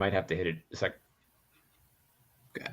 Might have to hit it a sec. Okay.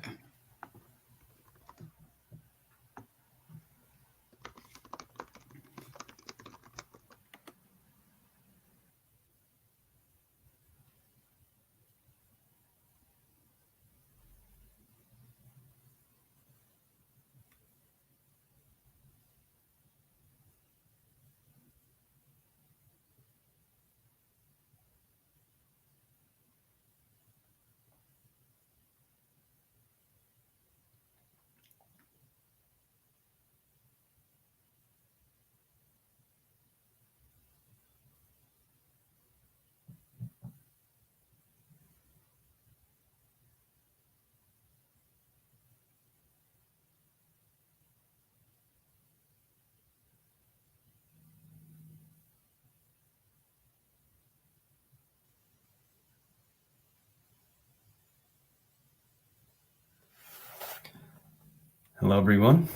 Hello, everyone.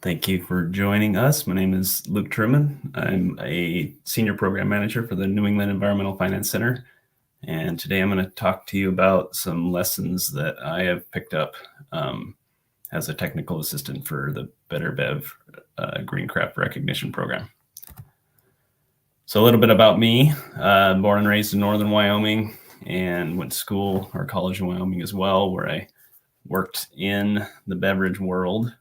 Thank you for joining us. My name is Luke Truman. I'm a senior program manager for the New England Environmental Finance Center. And today I'm going to talk to you about some lessons that I have picked up as a technical assistant for the BetterBev Green Craft Recognition Program. So a little bit about me. Born and raised in northern Wyoming and went to school or college in Wyoming as well, where I worked in the beverage world,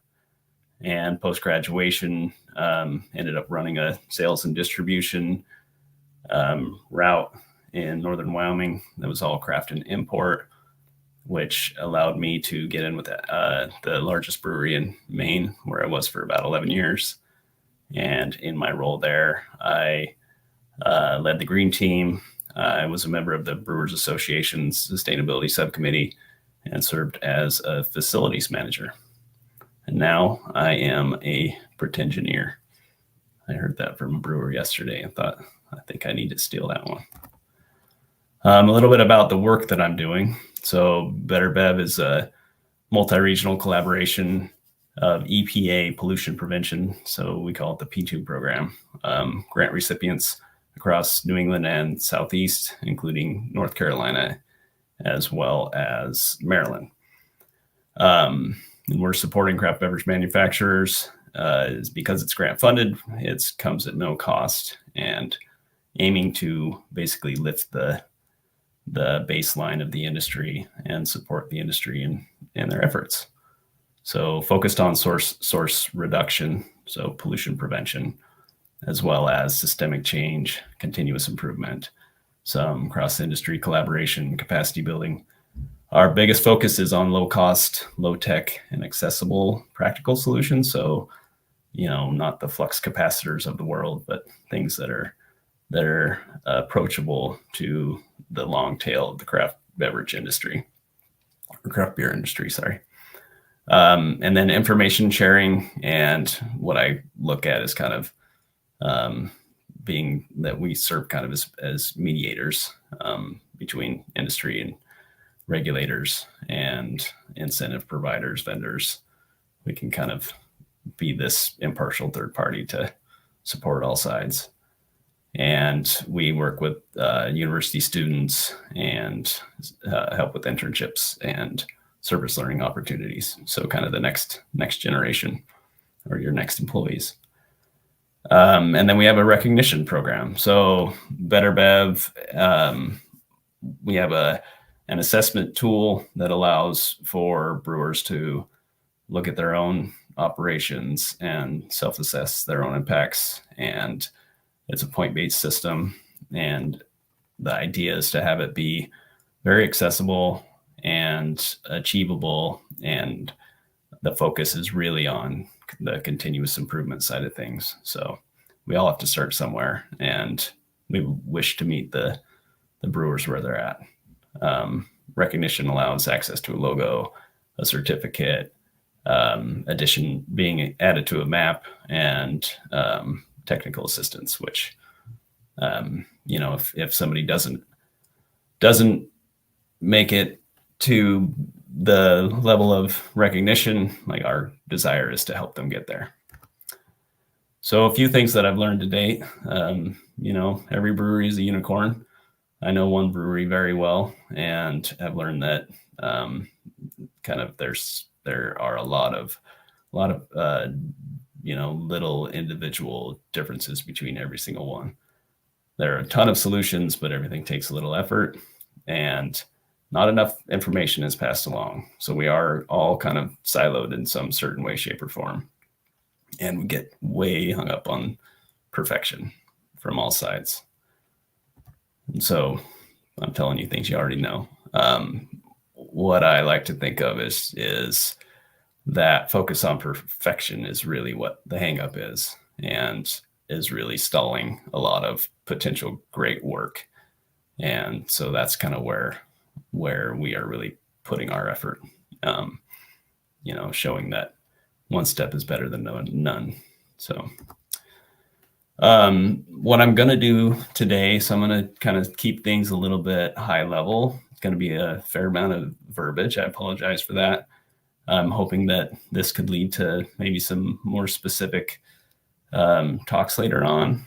and post-graduation ended up running a sales and distribution route in northern Wyoming that was all craft and import, which allowed me to get in with the largest brewery in Maine, where I was for about 11 years. And in my role there, I led the green team. I was a member of the Brewers Association's sustainability subcommittee and served as a facilities manager. And now I am a Brit engineer. I heard that from a brewer yesterday and thought, I think I need to steal that one. A little bit about the work that I'm doing. So BetterBev is a multi-regional collaboration of EPA pollution prevention. So we call it the P2 program. Grant recipients across New England and Southeast, including North Carolina, as well as Maryland. And we're supporting craft beverage manufacturers is because it's grant funded. It comes at no cost, and aiming to basically lift the baseline of the industry and support the industry in their efforts. So focused on source reduction, so pollution prevention, as well as systemic change, continuous improvement, some cross-industry collaboration, capacity building. Our biggest focus is on low cost, low tech, and accessible practical solutions. So, not the flux capacitors of the world, but things that are approachable to the long tail of the craft beverage industry, or craft beer industry, sorry. And then information sharing, and what I look at is kind of being that we serve kind of as mediators between industry and regulators and incentive providers, vendors. We can kind of be this impartial third party to support all sides. And we work with university students and help with internships and service learning opportunities. So kind of the next generation or your next employees. And then we have a recognition program. So BetterBev, we have an assessment tool that allows for brewers to look at their own operations and self-assess their own impacts. And it's a point-based system. And the idea is to have it be very accessible and achievable. And the focus is really on the continuous improvement side of things. So we all have to start somewhere, and we wish to meet the brewers where they're at. Recognition allows access to a logo, a certificate, addition being added to a map, and technical assistance, which, if somebody doesn't make it to the level of recognition, like our desire is to help them get there. So a few things that I've learned to date, every brewery is a unicorn. I know one brewery very well, and I've learned that kind of there are a lot of little individual differences between every single one. There are a ton of solutions, but everything takes a little effort, and not enough information is passed along. So we are all kind of siloed in some certain way, shape, or form, and we get way hung up on perfection from all sides. And so I'm telling you things you already know. What I like to think of is that focus on perfection is really what the hangup is, and is really stalling a lot of potential great work. And so that's kind of where we are really putting our effort. Um, Showing that one step is better than none. So what I'm going to do today, so I'm going to kind of keep things a little bit high level. It's going to be a fair amount of verbiage. I apologize for that. I'm hoping that this could lead to maybe some more specific talks later on,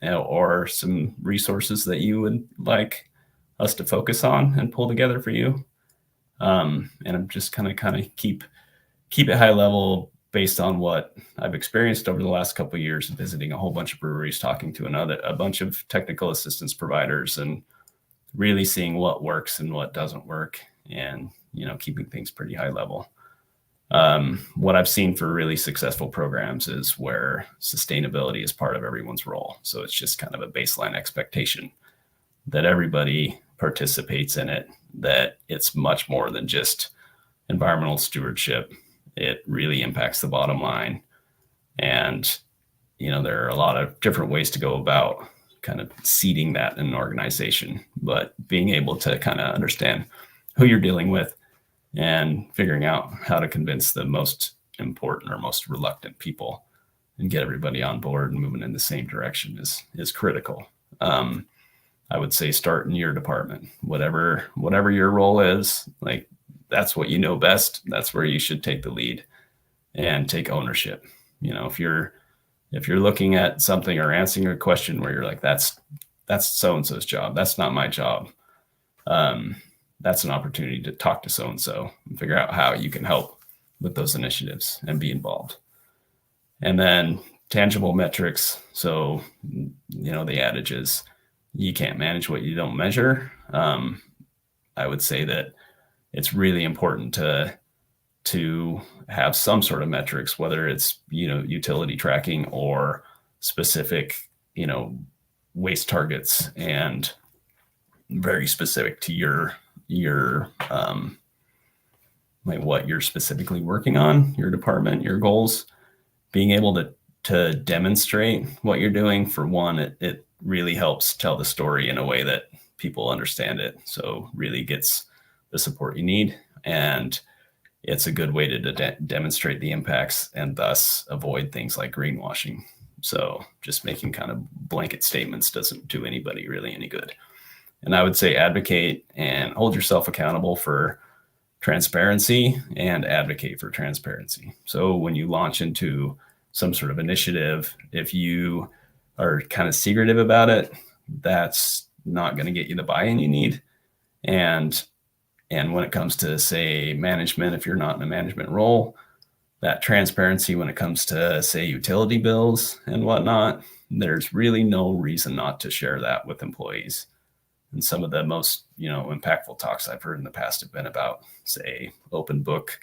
or some resources that you would like us to focus on and pull together for you. And I'm just kind of keep it high level based on what I've experienced over the last couple of years, visiting a whole bunch of breweries, talking to a bunch of technical assistance providers, and really seeing what works and what doesn't work, and keeping things pretty high level. What I've seen for really successful programs is where sustainability is part of everyone's role. So it's just kind of a baseline expectation that everybody participates in it, that it's much more than just environmental stewardship. It really impacts the bottom line. And, there are a lot of different ways to go about kind of seeding that in an organization, but being able to kind of understand who you're dealing with and figuring out how to convince the most important or most reluctant people and get everybody on board and moving in the same direction is critical. I would say start in your department, whatever your role is, like that's what you know best. That's where you should take the lead and take ownership. If you're looking at something or answering a question where you're like, that's so-and-so's job, that's not my job. That's an opportunity to talk to so-and-so and figure out how you can help with those initiatives and be involved. And then tangible metrics. So, the adage is you can't manage what you don't measure. I would say that it's really important to have some sort of metrics, whether it's, utility tracking or specific, waste targets, and very specific to your like what you're specifically working on, your department, your goals. Being able to demonstrate what you're doing, for one, it really helps tell the story in a way that people understand it, so really gets the support you need, and it's a good way to demonstrate the impacts and thus avoid things like greenwashing. So just making kind of blanket statements doesn't do anybody really any good. And I would say advocate and hold yourself accountable for transparency and advocate for transparency. So when you launch into some sort of initiative, if you are kind of secretive about it, that's not going to get you the buy-in you need. And when it comes to, say, management, if you're not in a management role, that transparency when it comes to, say, utility bills and whatnot, there's really no reason not to share that with employees. And some of the most, impactful talks I've heard in the past have been about, say, open book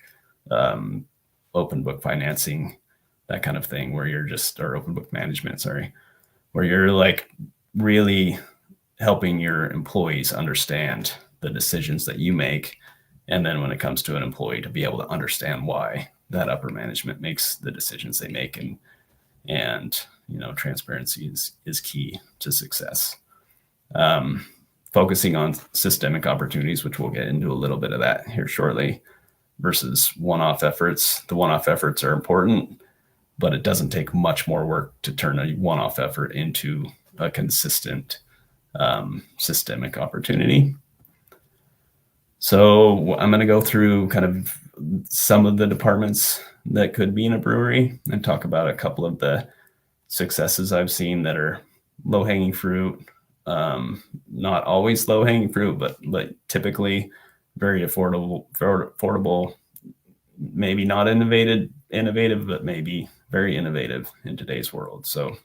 financing, that kind of thing, where you're just, or open book management, sorry, where you're like really helping your employees understand the decisions that you make. And then when it comes to an employee, to be able to understand why that upper management makes the decisions they make. And transparency is key to success. Focusing on systemic opportunities, which we'll get into a little bit of that here shortly, versus one-off efforts. The one-off efforts are important, but it doesn't take much more work to turn a one-off effort into a consistent systemic opportunity. So I'm going to go through kind of some of the departments that could be in a brewery and talk about a couple of the successes I've seen that are low-hanging fruit, Not always low hanging fruit, but typically very affordable, maybe not innovative, but maybe very innovative in today's world. So,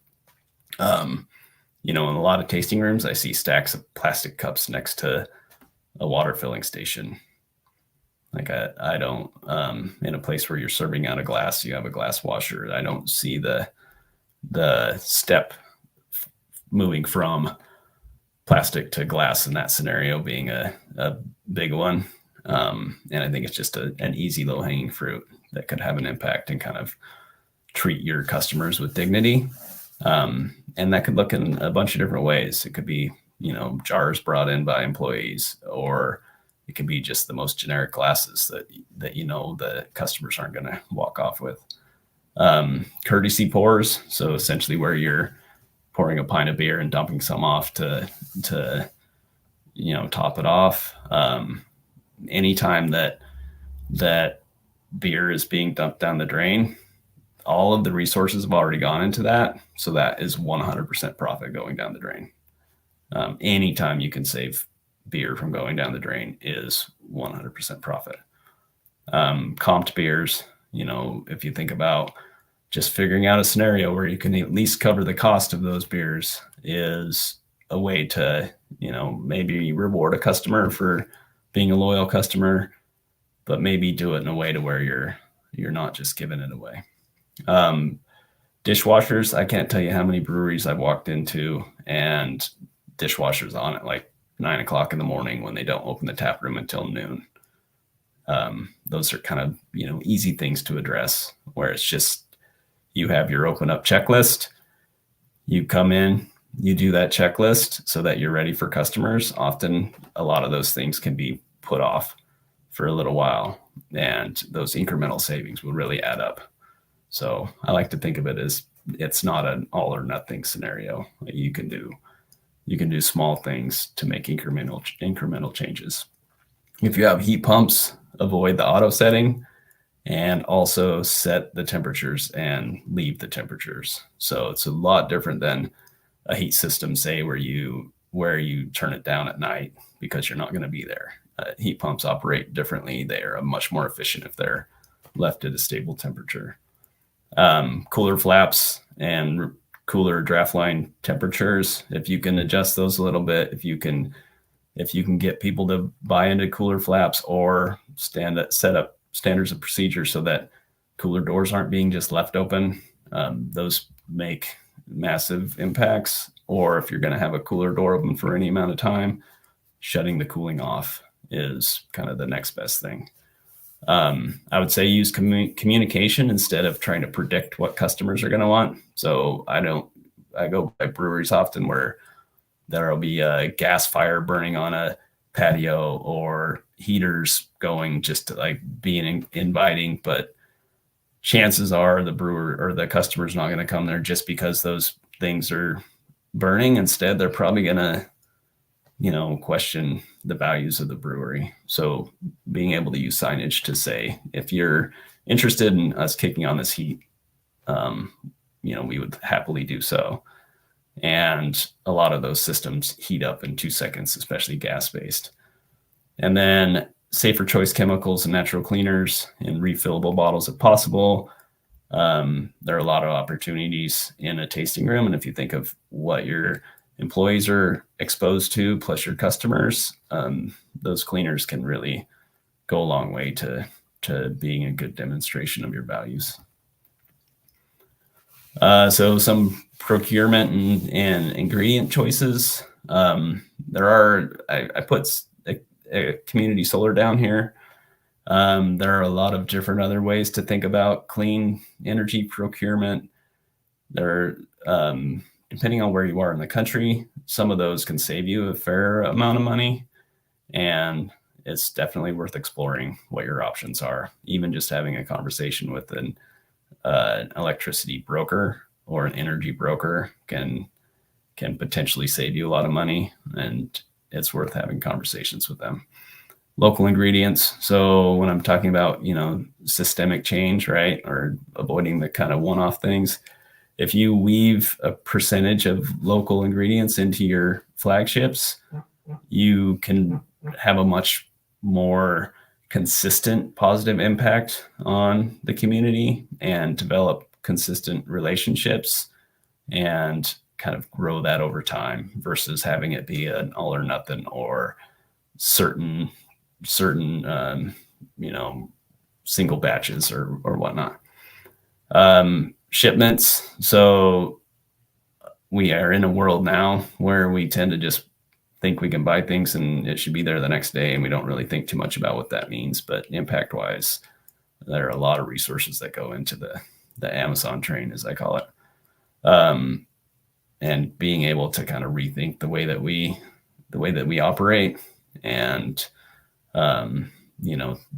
in a lot of tasting rooms, I see stacks of plastic cups next to a water filling station. Like I don't, in a place where you're serving out a glass, you have a glass washer. I don't see the step moving from plastic to glass in that scenario being a big one. And I think it's just an easy low hanging fruit that could have an impact and kind of treat your customers with dignity. And that could look in a bunch of different ways. It could be, jars brought in by employees, or it could be just the most generic glasses that the customers aren't going to walk off with. Courtesy pours, so essentially where you're pouring a pint of beer and dumping some off to top it off. Anytime that beer is being dumped down the drain, all of the resources have already gone into that, so that is 100% profit going down the drain. Anytime you can save beer from going down the drain is 100% profit. Comped beers, if you think about just figuring out a scenario where you can at least cover the cost of those beers, is a way to, maybe reward a customer for being a loyal customer, but maybe do it in a way to where you're not just giving it away. Dishwashers, I can't tell you how many breweries I've walked into and dishwashers on at like 9 o'clock in the morning when they don't open the tap room until noon. Those are kind of, easy things to address, where it's just, you have your open up checklist, you come in, you do that checklist so that you're ready for customers. Often a lot of those things can be put off for a little while, and those incremental savings will really add up. So I like to think of it as, it's not an all or nothing scenario. You can do small things to make incremental changes. If you have heat pumps, avoid the auto setting, and also set the temperatures and leave the temperatures. So it's a lot different than a heat system, say, where you turn it down at night because you're not going to be there. Heat pumps operate differently. They are much more efficient if they're left at a stable temperature. Cooler flaps and cooler draft line temperatures, if you can adjust those a little bit, if you can get people to buy into cooler flaps, or set up standards of procedure so that cooler doors aren't being just left open, those make massive impacts. Or if you're going to have a cooler door open for any amount of time, shutting the cooling off is kind of the next best thing. I would say use communication instead of trying to predict what customers are going to want. So I go by breweries often where there'll be a gas fire burning on a patio, or heaters going just to like being inviting, but chances are the brewer or the customer's not going to come there just because those things are burning. Instead, they're probably going to, question the values of the brewery. So being able to use signage to say, if you're interested in us kicking on this heat, we would happily do so. And a lot of those systems heat up in 2 seconds, especially gas-based. And then safer choice chemicals and natural cleaners in refillable bottles if possible. There are a lot of opportunities in a tasting room. And if you think of what your employees are exposed to, plus your customers, those cleaners can really go a long way to being a good demonstration of your values. So some procurement and ingredient choices. I put a community solar down here. There are a lot of different other ways to think about clean energy procurement. There are, depending on where you are in the country, some of those can save you a fair amount of money, and it's definitely worth exploring what your options are. Even just having a conversation with an electricity broker or an energy broker can potentially save you a lot of money, and it's worth having conversations with them. Local ingredients. So when I'm talking about, systemic change, right, or avoiding the kind of one-off things, if you weave a percentage of local ingredients into your flagships, you can have a much more consistent positive impact on the community and develop consistent relationships and kind of grow that over time versus having it be an all or nothing or certain single batches or whatnot. Shipments. So we are in a world now where we tend to just think we can buy things and it should be there the next day, and we don't really think too much about what that means. But impact wise, there are a lot of resources that go into the Amazon train, as I call it. And being able to kind of rethink the way that we operate, and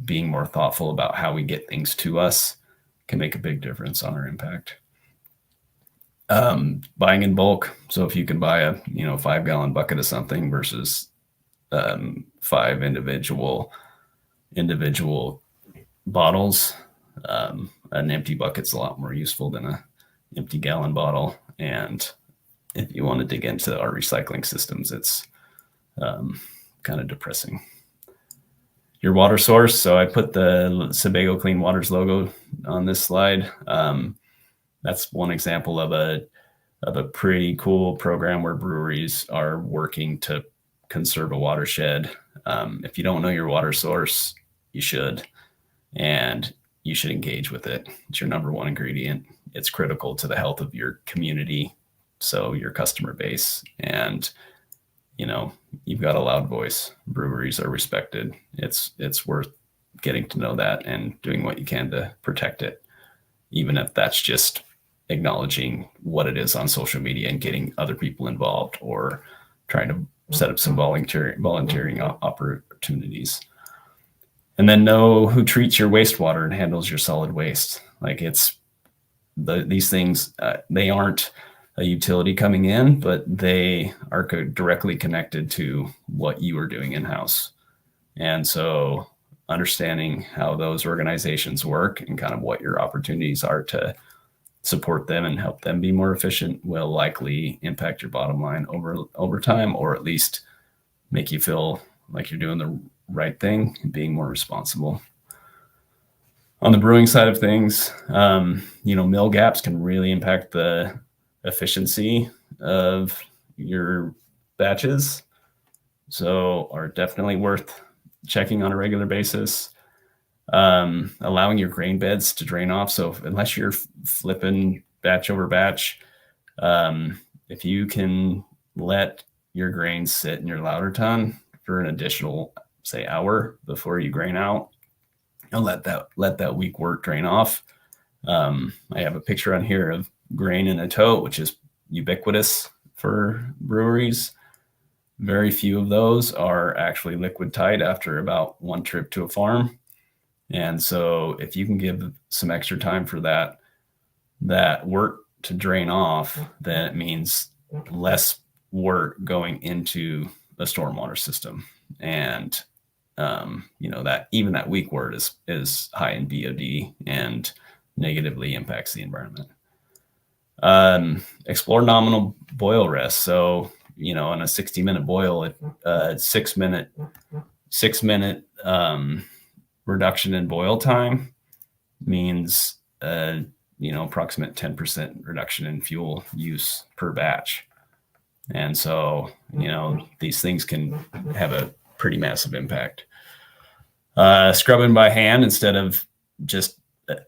being more thoughtful about how we get things to us can make a big difference on our impact. Buying in bulk. So if you can buy a 5-gallon bucket of something versus 5 individual bottles, an empty bucket's a lot more useful than an empty gallon bottle. And if you want to dig into our recycling systems, it's kind of depressing. Your water source. So I put the Sebago Clean Waters logo on this slide. That's one example of a pretty cool program where breweries are working to conserve a watershed. If you don't know your water source, you should, and you should engage with it. It's your number one ingredient. It's critical to the health of your community, so your customer base, and you've got a loud voice. Breweries are respected. It's worth getting to know that and doing what you can to protect it, even if that's just acknowledging what it is on social media and getting other people involved, or trying to set up some volunteering opportunities. And then know who treats your wastewater and handles your solid waste. Like these things, they aren't a utility coming in, but they are directly connected to what you are doing in-house. And so understanding how those organizations work and kind of what your opportunities are to support them and help them be more efficient will likely impact your bottom line over time, or at least make you feel like you're doing the right thing and being more responsible. On the brewing side of things, mill gaps can really impact the efficiency of your batches, so are definitely worth checking on a regular basis. Allowing your grain beds to drain off. So unless you're flipping batch over batch, if you can let your grains sit in your lauter tun for an additional, say, hour before you grain out, and let that weak wort drain off. I have a picture on here of grain in a tote, which is ubiquitous for breweries. Very few of those are actually liquid tight after about one trip to a farm. And so if you can give some extra time for that wort to drain off, then it means less wort going into the stormwater system. And that weak wort is high in BOD and negatively impacts the environment. Explore nominal boil rest. So on a 60-minute boil, a 6-minute reduction in boil time means approximate 10% reduction in fuel use per batch. And so these things can have a pretty massive impact. Scrubbing by hand instead of just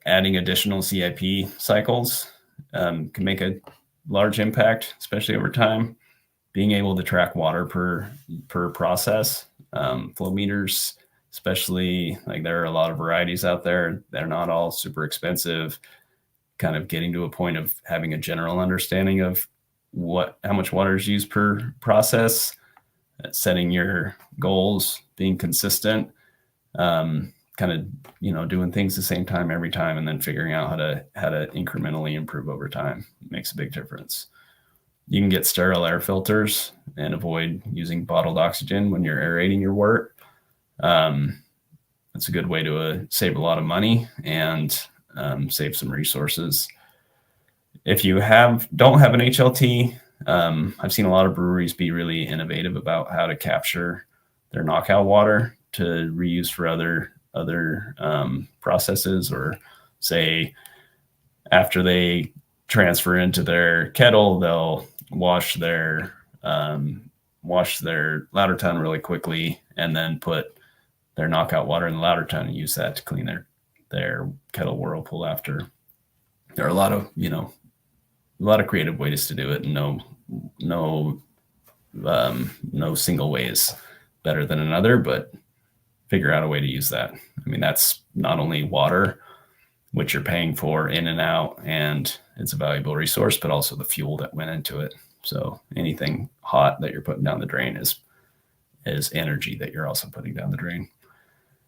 adding additional CIP cycles can make a large impact, especially over time. Being able to track water per process, flow meters, especially, like, there are a lot of varieties out there. They're not all super expensive. Kind of getting to a point of having a general understanding of how much water is used per process, setting your goals, being consistent, kind of doing things the same time every time, and then figuring out how to incrementally improve over time makes a big difference. You can get sterile air filters and avoid using bottled oxygen when you're aerating your wort. It's a good way to save a lot of money and save some resources. If you don't have an HLT, I've seen a lot of breweries be really innovative about how to capture their knockout water to reuse for other processes, or say after they transfer into their kettle, they'll wash their louder tun really quickly, and then put their knockout water in the louder tun and use that to clean their kettle whirlpool after. There are a lot of creative ways to do it, and no no single way is better than another, but figure out a way to use that. I mean, that's not only water, which you're paying for in and out, and it's a valuable resource, but also the fuel that went into it. So anything hot that you're putting down the drain is energy that you're also putting down the drain.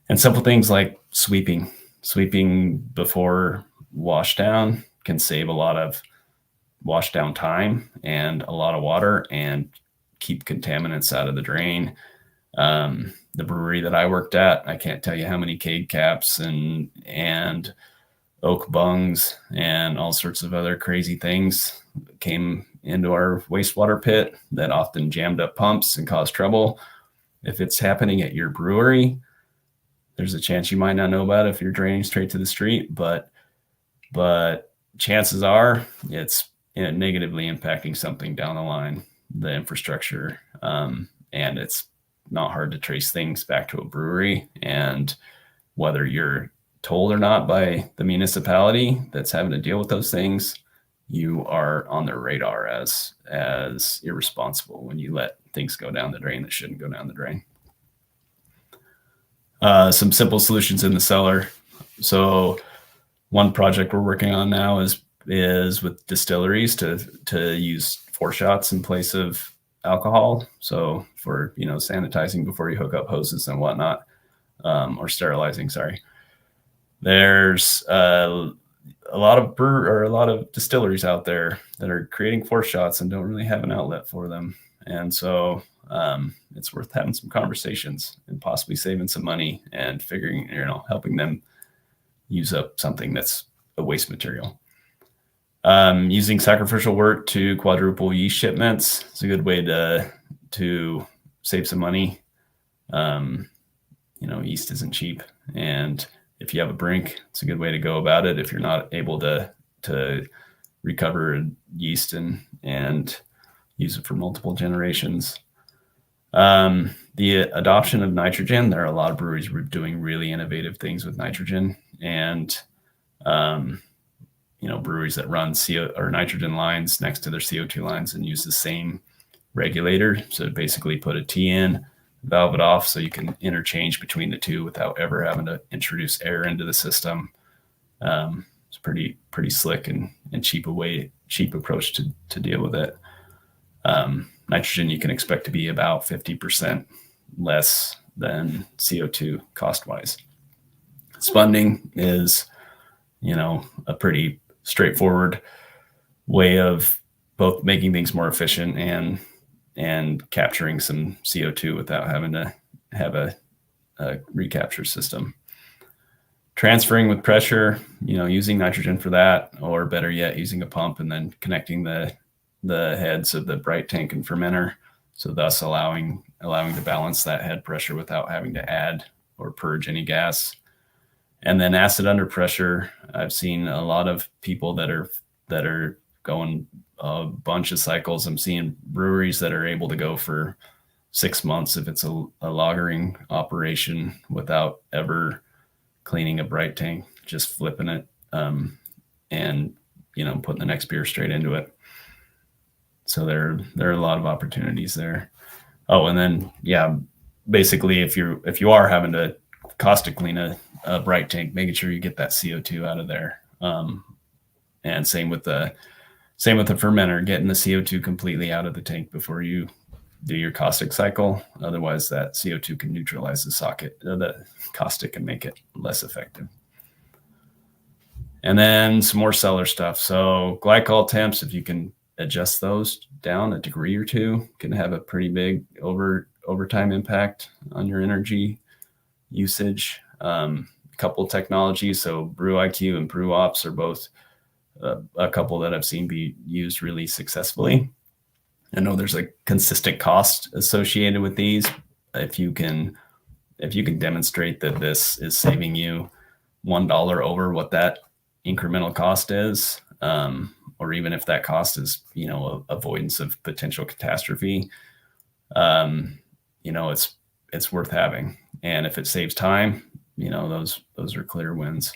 And simple things like sweeping before washdown can save a lot of washdown time and a lot of water, and keep contaminants out of the drain. The brewery that I worked at, I can't tell you how many keg caps and oak bungs and all sorts of other crazy things came into our wastewater pit that often jammed up pumps and caused trouble. If it's happening at your brewery, there's a chance you might not know about it if you're draining straight to the street, but chances are it's negatively impacting something down the line, the infrastructure, and it's not hard to trace things back to a brewery. And whether you're told or not by the municipality that's having to deal with those things, you are on their radar as irresponsible when you let things go down the drain that shouldn't go down the drain. Some simple solutions in the cellar. So one project we're working on now is with distilleries to use foreshots in place of alcohol. So for sanitizing before you hook up hoses and whatnot, or sterilizing. Sorry. There's a lot of distilleries out there that are creating foreshots and don't really have an outlet for them, and so it's worth having some conversations and possibly saving some money and figuring, helping them use up something that's a waste material. Using sacrificial wort to quadruple yeast shipments is a good way to save some money. Yeast isn't cheap, and if you have a brink, it's a good way to go about it if you're not able to recover yeast and use it for multiple generations. The adoption of nitrogen, there are a lot of breweries doing really innovative things with nitrogen, and breweries that run CO or nitrogen lines next to their CO2 lines and use the same regulator. So basically put a T in, valve it off, so you can interchange between the two without ever having to introduce air into the system. It's pretty slick and cheap approach to deal with it. Nitrogen you can expect to be about 50% less than CO2 cost wise. Spunding is, a pretty straightforward way of both making things more efficient and capturing some CO2 without having to have a recapture system. Transferring with pressure, using nitrogen for that, or better yet, using a pump and then connecting the heads of the bright tank and fermenter, so thus allowing to balance that head pressure without having to add or purge any gas. And then acid under pressure, I've seen a lot of people that are going a bunch of cycles. I'm seeing breweries that are able to go for 6 months if it's a lagering operation without ever cleaning a bright tank, just flipping it and putting the next beer straight into it. So there are a lot of opportunities there. Oh, and then basically if you are having to caustic clean a bright tank, making sure you get that CO2 out of there. And same with the fermenter, getting the CO2 completely out of the tank before you do your caustic cycle. Otherwise, that CO2 can neutralize the caustic and make it less effective. And then some more cellar stuff. So glycol temps, if you can adjust those down a degree or two, can have a pretty big overtime impact on your energy usage. A couple of technologies, so BrewIQ and BrewOps are both a couple that I've seen be used really successfully. I know there's a consistent cost associated with these. If you can demonstrate that this is saving you $1 over what that incremental cost is, or even if that cost is, avoidance of potential catastrophe, it's worth having. And if it saves time, those are clear wins.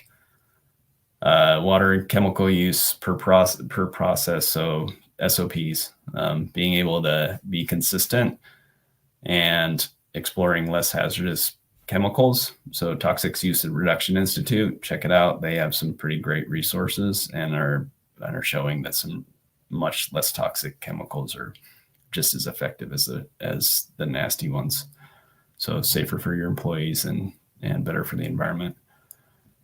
Water and chemical use per process, so SOPs, being able to be consistent and exploring less hazardous chemicals. So Toxics Use and Reduction Institute, check it out. They have some pretty great resources and are showing that some much less toxic chemicals are just as effective as the nasty ones. So safer for your employees and better for the environment.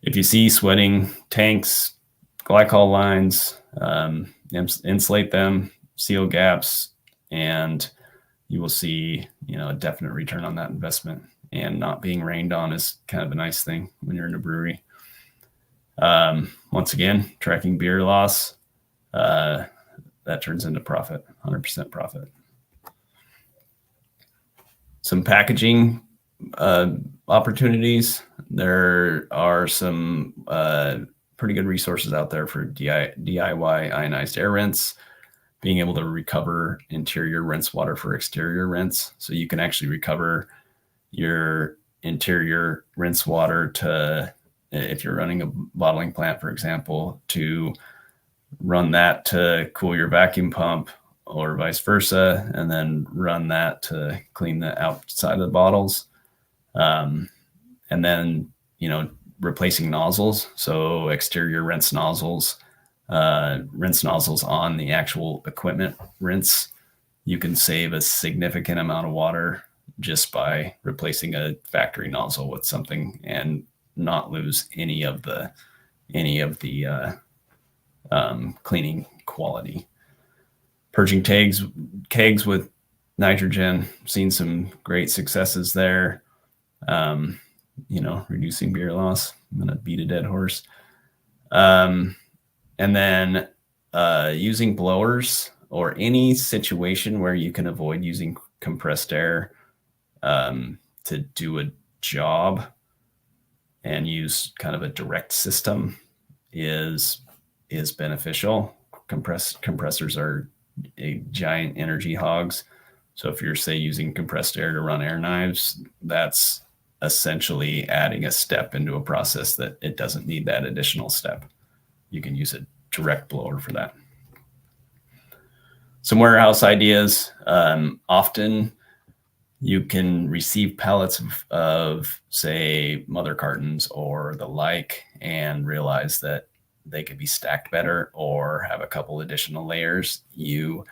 If you see sweating tanks, glycol lines, insulate them, seal gaps, and you will see, a definite return on that investment. And not being rained on is kind of a nice thing when you're in a brewery. Once again, tracking beer loss, that turns into profit, 100% profit. Some packaging opportunities. There are some pretty good resources out there for DIY ionized air rinse, being able to recover interior rinse water for exterior rinse. So you can actually recover your interior rinse water to, if you're running a bottling plant, for example, to run that to cool your vacuum pump or vice versa, and then run that to clean the outside of the bottles. And then, replacing nozzles. So exterior rinse nozzles on the actual equipment rinse. You can save a significant amount of water just by replacing a factory nozzle with something and not lose any of the cleaning quality. Purging kegs with nitrogen, seen some great successes there. Reducing beer loss. I'm going to beat a dead horse. And then using blowers or any situation where you can avoid using compressed air to do a job and use kind of a direct system is beneficial. Compressors are giant energy hogs. So if you're, say, using compressed air to run air knives, that's essentially adding a step into a process that it doesn't need that additional step. You can use a direct blower for that. Some warehouse ideas. Often you can receive pallets of, say, mother cartons or the like, and realize that they could be stacked better or have a couple additional layers. You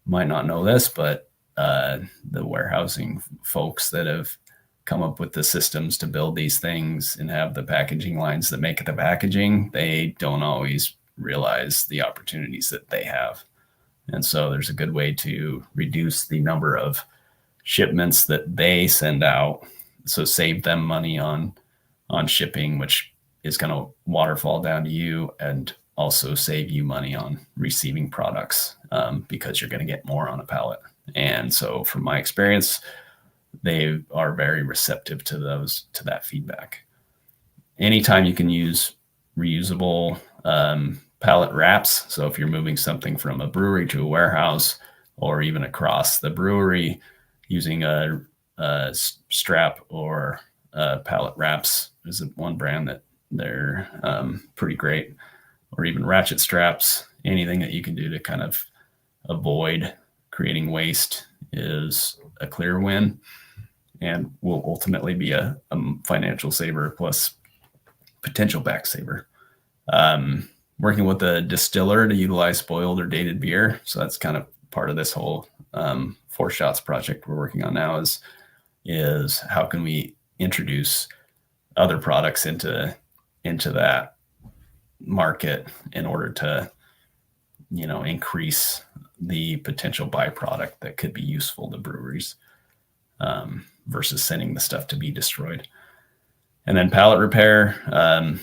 might not know this, but the warehousing folks that have come up with the systems to build these things and have the packaging lines that make the packaging, they don't always realize the opportunities that they have. And so there's a good way to reduce the number of shipments that they send out. So save them money on shipping, which is going to waterfall down to you, and also save you money on receiving products because you're going to get more on a pallet. And so from my experience, they are very receptive to that feedback. Anytime you can use reusable pallet wraps. So if you're moving something from a brewery to a warehouse, or even across the brewery, using a strap or pallet wraps is one brand that they're pretty great, or even ratchet straps. Anything that you can do to kind of avoid creating waste is a clear win, and will ultimately be a financial saver plus potential back saver. Working with a distiller to utilize spoiled or dated beer. So that's kind of part of this whole 4 Shots project we're working on now is how can we introduce other products into that market in order to, increase the potential byproduct that could be useful to breweries versus sending the stuff to be destroyed. And then pallet repair,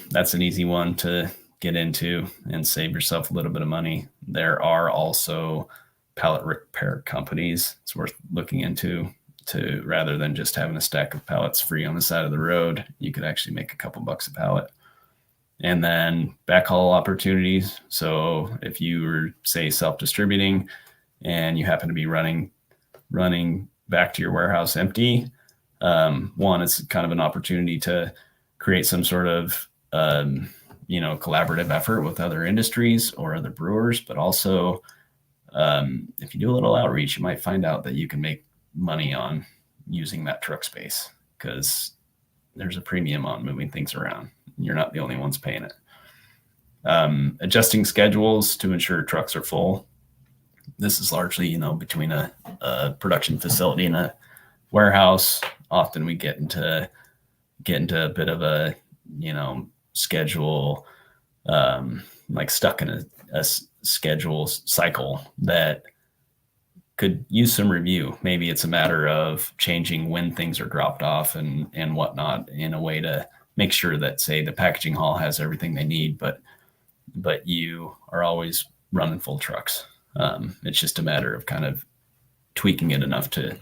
that's an easy one to get into and save yourself a little bit of money. There are also pallet repair companies. It's worth looking into, to rather than just having a stack of pallets free on the side of the road. You could actually make a couple bucks a pallet. And then backhaul opportunities. So if you were, say, self-distributing and you happen to be running back to your warehouse empty, one, it's kind of an opportunity to create some sort of collaborative effort with other industries or other brewers, but also if you do a little outreach, you might find out that you can make money on using that truck space, because there's a premium on moving things around. You're not the only ones paying it. Adjusting schedules to ensure trucks are full. This is largely, between a production facility and a warehouse. Often we get into a bit of a, schedule, like stuck in a schedule cycle that could use some review. Maybe it's a matter of changing when things are dropped off and whatnot, in a way to make sure that, say, the packaging hall has everything they need, but you are always running full trucks. It's just a matter of kind of tweaking it enough to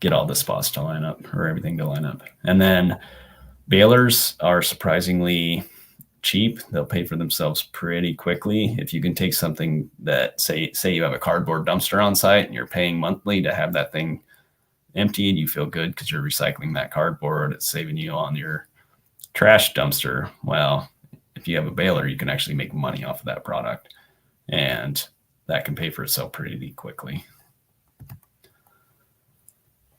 get all the spots to line up, or everything to line up. And then balers are surprisingly cheap. They'll pay for themselves pretty quickly. If you can take something that, say you have a cardboard dumpster on site and you're paying monthly to have that thing emptied, you feel good because you're recycling that cardboard. It's saving you on your trash dumpster. Well, if you have a baler, you can actually make money off of that product, and that can pay for itself pretty quickly.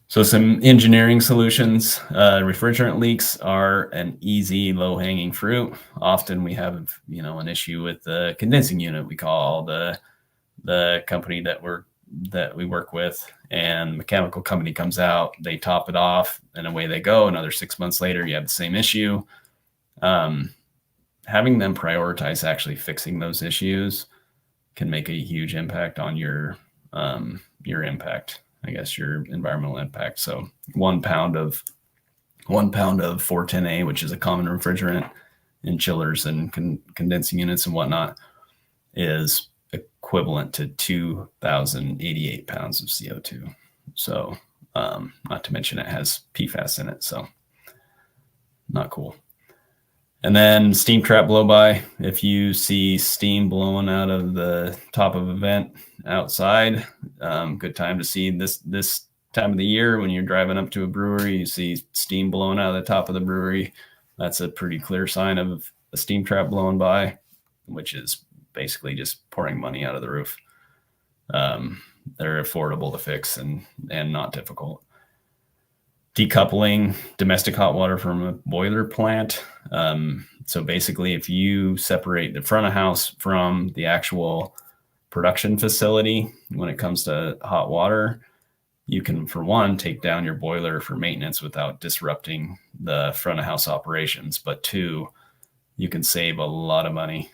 So some engineering solutions. Refrigerant leaks are an easy, low-hanging fruit. Often we have, an issue with the condensing unit. We call the company that we work with, and mechanical company comes out, they top it off, and away they go. Another 6 months later, you have the same issue. Having them prioritize actually fixing those issues can make a huge impact on your impact, I guess, your environmental impact. So 1 pound of 410A, which is a common refrigerant in chillers and condensing units and whatnot, is equivalent to 2,088 pounds of CO2. So not to mention it has PFAS in it, so not cool. And then steam trap blow-by. If you see steam blowing out of the top of a vent outside, good time to see this time of the year. When you're driving up to a brewery, you see steam blowing out of the top of the brewery. That's a pretty clear sign of a steam trap blowing by, which is basically just pouring money out of the roof. They're affordable to fix and not difficult. Decoupling domestic hot water from a boiler plant. So basically, if you separate the front of house from the actual production facility when it comes to hot water, you can, for one, take down your boiler for maintenance without disrupting the front of house operations. But two, you can save a lot of money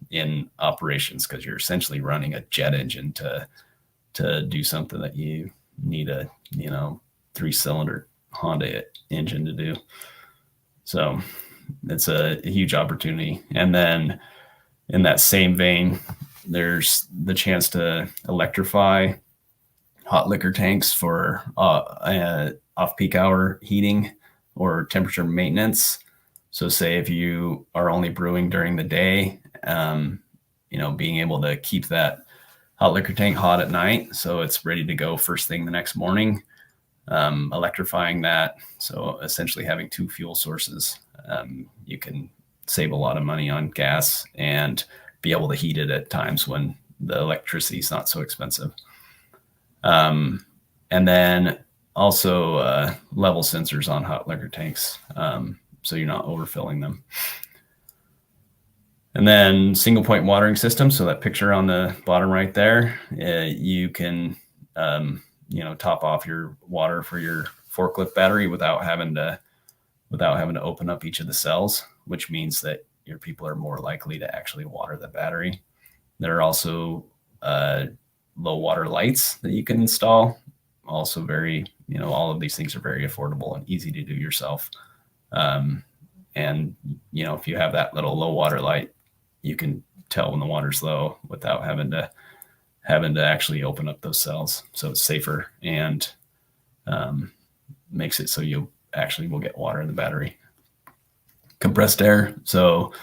in operations, because you're essentially running a jet engine to do something that you need a 3-cylinder Honda engine to do. So it's a huge opportunity. And then in that same vein, there's the chance to electrify hot liquor tanks for off-peak hour heating or temperature maintenance. So say if you are only brewing during the day, being able to keep that hot liquor tank hot at night so it's ready to go first thing the next morning. Electrifying that, so essentially having 2 fuel sources. You can save a lot of money on gas and be able to heat it at times when the electricity is not so expensive. And then also level sensors on hot liquor tanks, so you're not overfilling them. And then single point watering system. So that picture on the bottom right there, you can top off your water for your forklift battery without having to open up each of the cells, which means that your people are more likely to actually water the battery. There are also low water lights that you can install. Also very, all of these things are very affordable and easy to do yourself. And if you have that little low water light, you can tell when the water's low without having having to actually open up those cells. So it's safer and makes it so you actually will get water in the battery. Compressed air. So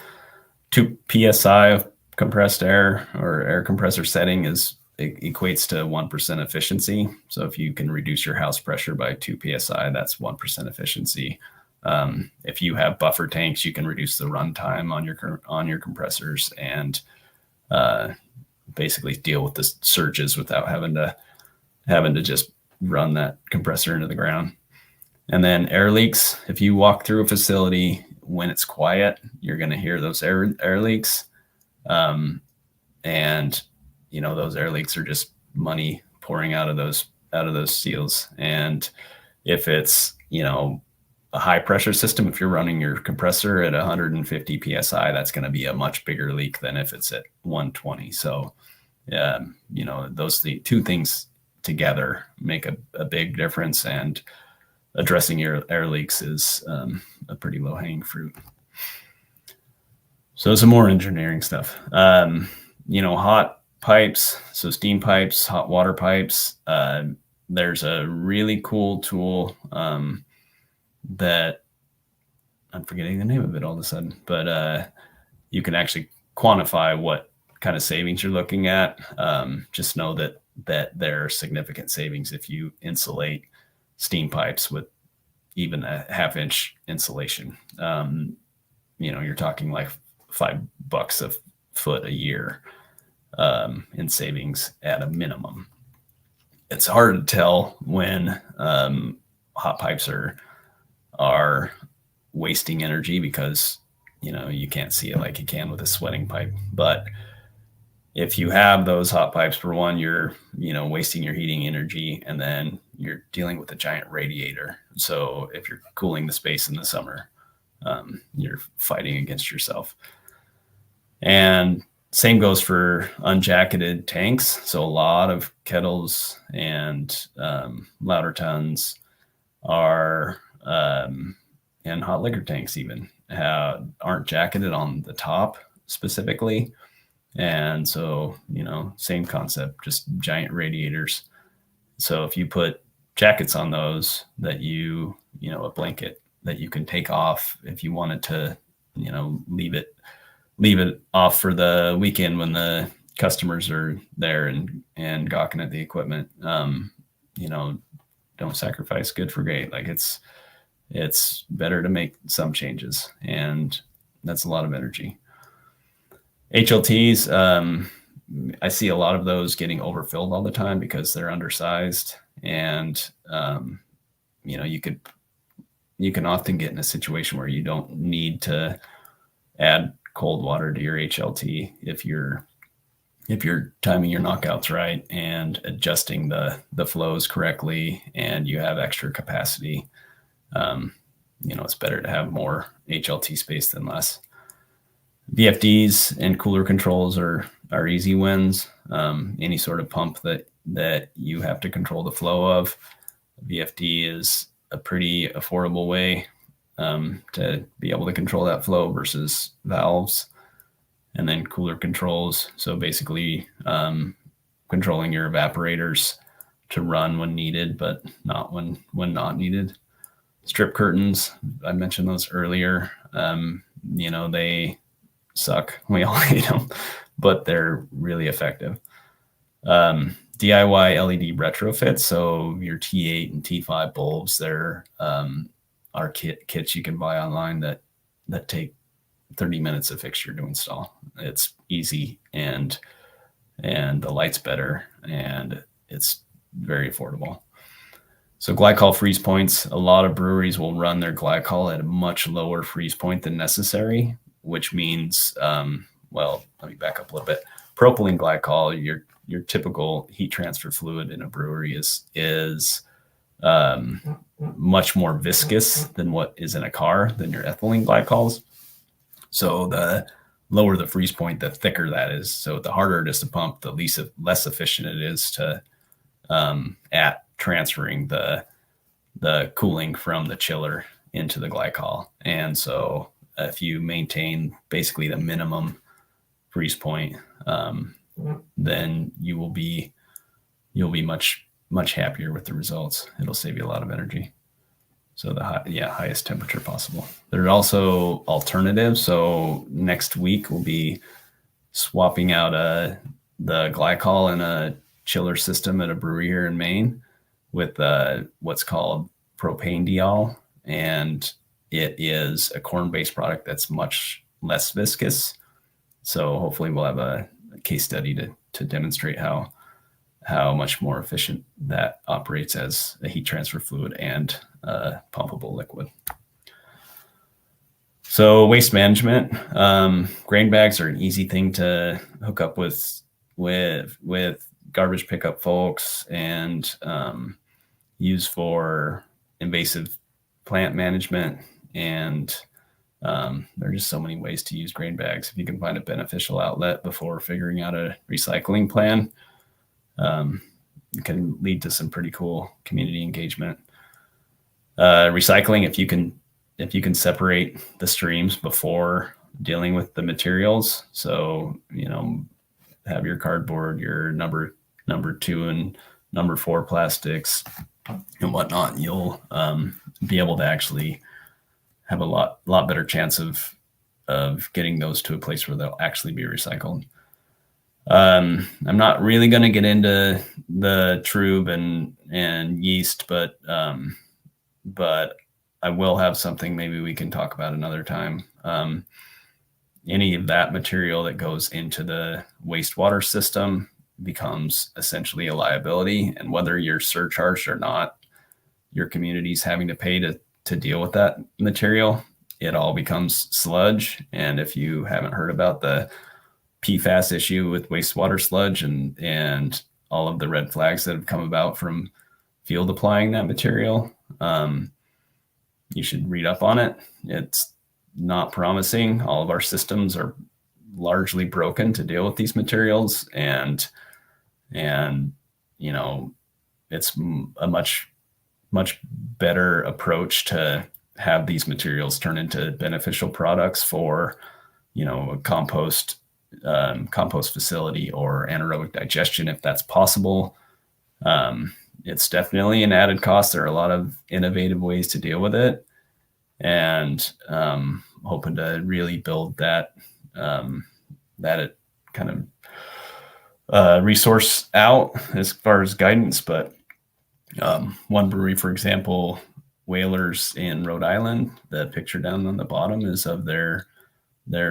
2 psi of compressed air or air compressor setting equates to 1% efficiency. So if you can reduce your house pressure by 2 psi, that's 1% efficiency. If you have buffer tanks, you can reduce the runtime on your compressors and basically deal with the surges without having to just run that compressor into the ground. And then air leaks. If you walk through a facility when it's quiet, you're going to hear those air leaks. And those air leaks are just money pouring out of those seals. And if it's a high pressure system, if you're running your compressor at 150 psi, that's going to be a much bigger leak than if it's at 120. So those two things together make a big difference, and addressing your air leaks is a pretty low hanging fruit. So some more engineering stuff. Hot pipes, so steam pipes, hot water pipes. There's a really cool tool that I'm forgetting the name of it all of a sudden, but you can actually quantify what kind of savings you're looking at. Just know that there are significant savings if you insulate steam pipes with even a half-inch insulation. You're talking like $5 a foot a year in savings at a minimum. It's hard to tell when hot pipes are wasting energy because you can't see it like you can with a sweating pipe. But if you have those hot pipes, for one, you're wasting your heating energy, and then you're dealing with a giant radiator. So if you're cooling the space in the summer, you're fighting against yourself. And same goes for unjacketed tanks. So a lot of kettles and louder tons are, and hot liquor tanks even aren't jacketed on the top specifically. And so, same concept, just giant radiators. So if you put jackets on those that a blanket that you can take off if you wanted to, leave it off for the weekend when the customers are there and gawking at the equipment, don't sacrifice good for great. Like it's better to make some changes, and that's a lot of energy. HLTs, I see a lot of those getting overfilled all the time because they're undersized, and you can often get in a situation where you don't need to add cold water to your HLT if you're timing your knockouts right and adjusting the flows correctly, and you have extra capacity. It's better to have more HLT space than less. VFDs and cooler controls are easy wins. Any sort of pump that you have to control the flow of, VFD is a pretty affordable way to be able to control that flow versus valves. And then cooler controls, so basically controlling your evaporators to run when needed, but not when not needed. Strip curtains, I mentioned those earlier. They suck. We all hate them, but they're really effective. DIY LED retrofits, so your T8 and T5 bulbs, there are kits you can buy online that take 30 minutes a fixture to install. It's easy, and the light's better, and it's very affordable. So glycol freeze points, a lot of breweries will run their glycol at a much lower freeze point than necessary, which means, let me back up a little bit. Propylene glycol, your typical heat transfer fluid in a brewery is much more viscous than what is in a car than your ethylene glycols. So the lower the freeze point, the thicker that is. So the harder it is to pump, the less efficient it is to at transferring the cooling from the chiller into the glycol. And so if you maintain basically the minimum freeze point, then you'll be much happier with the results. It'll save you a lot of energy. So the highest temperature possible. There are also alternatives. So next week we'll be swapping out the glycol in a chiller system at a brewery here in Maine with what's called propanediol, and it is a corn-based product that's much less viscous. So hopefully we'll have a case study to demonstrate how much more efficient that operates as a heat transfer fluid and pumpable liquid. So waste management, grain bags are an easy thing to hook up with garbage pickup folks and use for invasive plant management. And there are just so many ways to use grain bags. If you can find a beneficial outlet before figuring out a recycling plan, it can lead to some pretty cool community engagement. Recycling, if you can separate the streams before dealing with the materials. So, have your cardboard, your number 2 and number 4 plastics and whatnot, you'll be able to actually have a lot better chance of getting those to a place where they'll actually be recycled. I'm not really going to get into the trub and yeast, but I will have something maybe we can talk about another time. Any of that material that goes into the wastewater system becomes essentially a liability, and whether you're surcharged or not, your community's having to pay to deal with that material. It all becomes sludge. And if you haven't heard about the PFAS issue with wastewater sludge and all of the red flags that have come about from field applying that material, you should read up on it. It's not promising. All of our systems are largely broken to deal with these materials, and it's a much better approach to have these materials turn into beneficial products for a compost facility or anaerobic digestion, if that's possible. It's definitely an added cost. There are a lot of innovative ways to deal with it, and hoping to really build that kind of resource out as far as guidance. But one brewery, for example, Whalers in Rhode Island, the picture down on the bottom is of their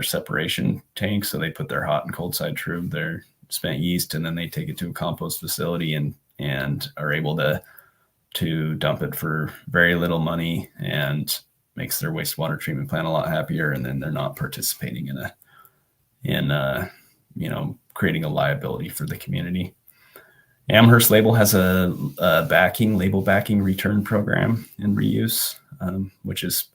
separation tank. So they put their hot and cold side trub, their spent yeast, and then they take it to a compost facility and are able to dump it for very little money, and makes their wastewater treatment plant a lot happier. And then they're not participating in creating a liability for the community. Amherst Label has a label backing return program and reuse, which is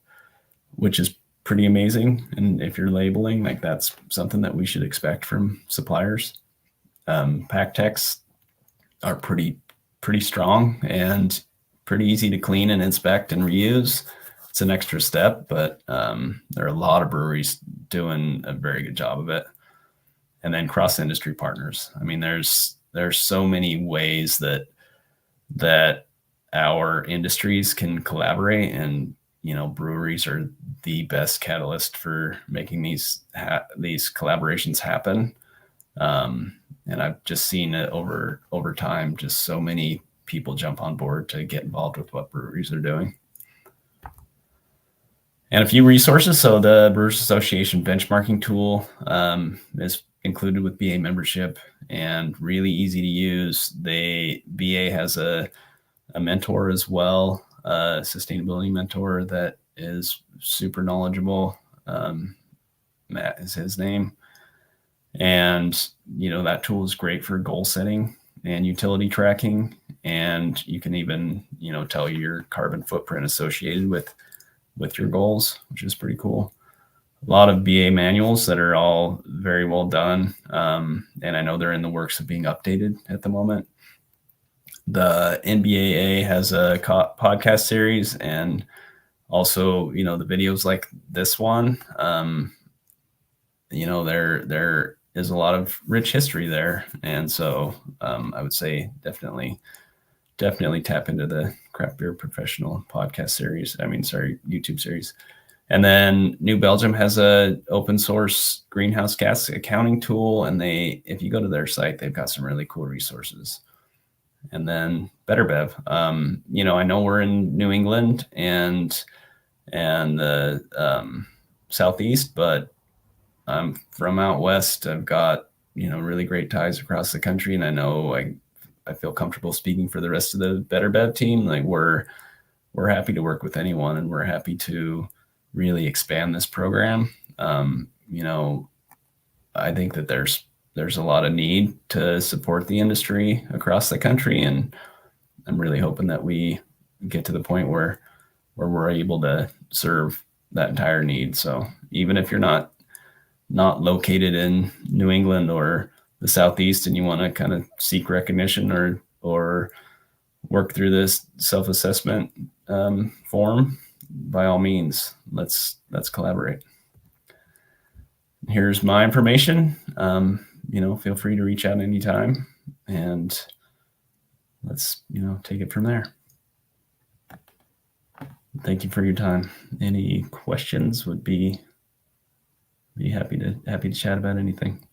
pretty amazing. And if you're labeling, like, that's something that we should expect from suppliers. Pack techs are pretty strong and pretty easy to clean and inspect and reuse. It's an extra step, but there are a lot of breweries doing a very good job of it. And then cross industry partners. I mean, there's so many ways that our industries can collaborate, and breweries are the best catalyst for making these collaborations happen. And I've just seen it over time, just so many people jump on board to get involved with what breweries are doing. And a few resources. So the Brewers Association benchmarking tool is included with BA membership and really easy to use. BA has a mentor as well, a sustainability mentor that is super knowledgeable. Matt is his name. And, that tool is great for goal setting and utility tracking. And you can even, tell your carbon footprint associated with your goals, which is pretty cool. A lot of BA manuals that are all very well done. And I know they're in the works of being updated at the moment. The NBAA has a podcast series, and also, the videos like this one, they're is a lot of rich history there. And so I would say definitely tap into the Craft Beer Professional podcast series. YouTube series. And then New Belgium has a open source greenhouse gas accounting tool. And if you go to their site, they've got some really cool resources. And then BetterBev. I know we're in New England and the Southeast, but I'm from out West. I've got, really great ties across the country. And I know I feel comfortable speaking for the rest of the BetterBev team. Like we're happy to work with anyone, and we're happy to really expand this program. I think that there's a lot of need to support the industry across the country, and I'm really hoping that we get to the point where we're able to serve that entire need. So even if you're not located in New England or the Southeast and you want to kind of seek recognition or work through this self-assessment form, by all means, let's collaborate. Here's my information. Feel free to reach out anytime, and let's, take it from there. Thank you for your time. Any questions? Would be happy to chat about anything.